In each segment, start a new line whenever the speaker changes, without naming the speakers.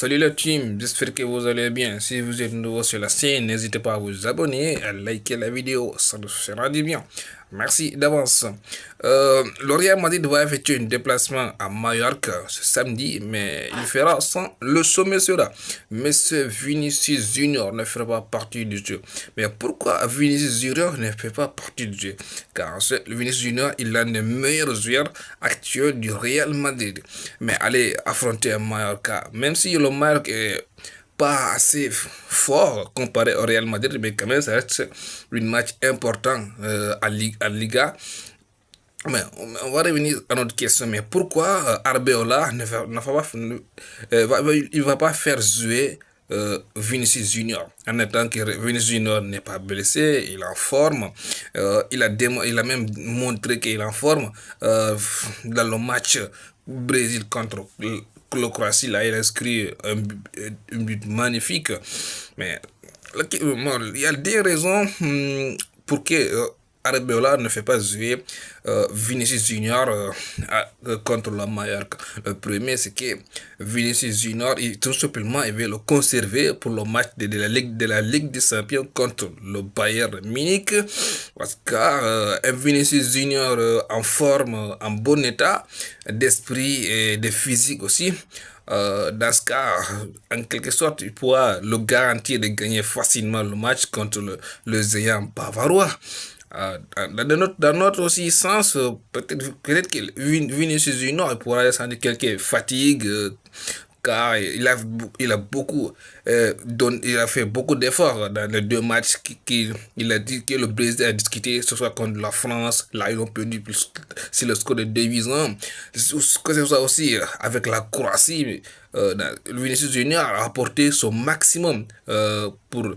Salut la team, j'espère que vous allez bien. Si vous êtes nouveau sur la chaîne, n'hésitez pas à vous abonner, à liker la vidéo, ça nous fera du bien. Merci d'avance. Le Real Madrid va effectuer un déplacement à Mallorca ce samedi, mais il fera sans le sommet sera. Monsieur Vinicius Junior ne fera pas partie du jeu. Mais pourquoi Vinicius Junior ne fait pas partie du jeu? Car Vinicius Junior, il est l'un des meilleurs joueurs actuels du Real Madrid. Mais allez affronter Mallorca, même si le Mallorca est pas assez fort comparé au Real Madrid, mais quand même, ça reste un match important à Liga. Mais on va revenir à notre question. Mais pourquoi Arbeola il va pas faire jouer Vinicius Junior en étant que Vinicius Junior n'est pas blessé, il est en forme, il a même montré qu'il est en forme dans le match Brésil contre le Croatie, là, il a inscrit un but magnifique. Mais il y a des raisons pour que Arbeloa ne fait pas jouer Vinicius Junior contre la Mallorca. Le premier, c'est que Vinicius Junior, tout simplement, il veut le conserver pour le match de la Ligue des Champions contre le Bayern Munich. Parce que un Vinicius Junior en forme, en bon état d'esprit et de physique aussi, dans ce cas, en quelque sorte, il pourra le garantir de gagner facilement le match contre le géant bavarois. Dans notre aussi sens, peut-être que Vinicius Junior il pourra ressentir quelques fatigues, car il a beaucoup il a fait beaucoup d'efforts dans les deux matchs il a dit que le Brésil a discuté, ce soit contre la France, là ils ont perdu plus c'est le score de 2-8 ans. Que ce soit aussi avec la Croatie, Vinicius Junior a apporté son maximum pour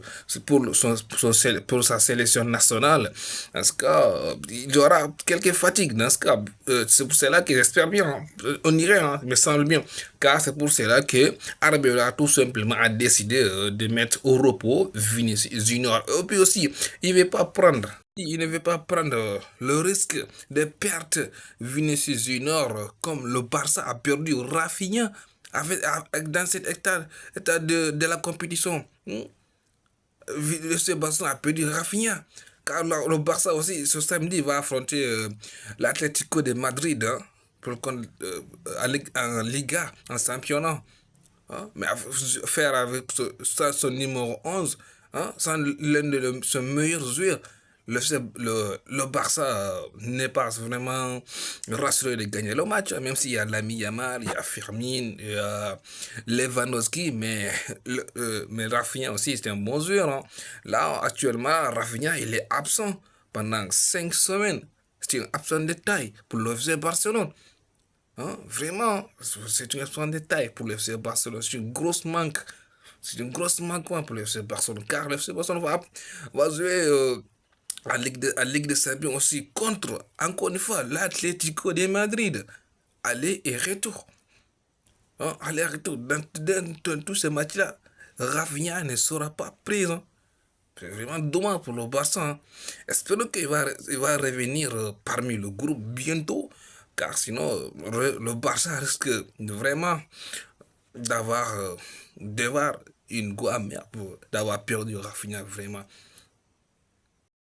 sa sélection nationale. Dans ce cas, il y aura quelques fatigues. Dans ce cas, c'est pour cela que j'espère bien, on irait, hein, me semble bien, car c'est pour cela que Arbeloa tout simplement a décidé de mettre au repos Vinicius Junior. Et puis aussi, il ne veut pas prendre le risque de perdre Vinicius Junior comme le Barça a perdu Rafinha dans cet état de la compétition. Le Barça a perdu Rafinha. Car le Barça aussi, ce samedi, va affronter l'Atlético de Madrid pour en Liga, en championnat. Hein. Mais faire avec son numéro 11, hein, sans l'un de ses meilleurs joueurs, le Barça n'est pas vraiment rassuré de gagner le match, hein, même s'il y a Lamine Yamal, il y a Firmin, il y a Lewandowski, mais Rafinha aussi c'est un bon joueur. Hein. Là, actuellement, Rafinha, il est absent pendant 5 semaines. C'est un absent de taille pour le FC Barcelone. Hein, vraiment, c'est une absence de taille pour le FC Barcelone. C'est une grosse manque. C'est une grosse manquement pour le FC Barcelone. Car le FC Barcelone va jouer à Ligue des Champions aussi contre, encore une fois, l'Atlético de Madrid. Aller et retour. Hein, aller et retour. Dans tous ces matchs-là, Rafinha ne sera pas présent. C'est vraiment dommage pour le Barça. Hein. Espérons il va revenir parmi le groupe bientôt. Car sinon, le Barça risque vraiment d'avoir une goût amer d'avoir perdu Rafinha vraiment.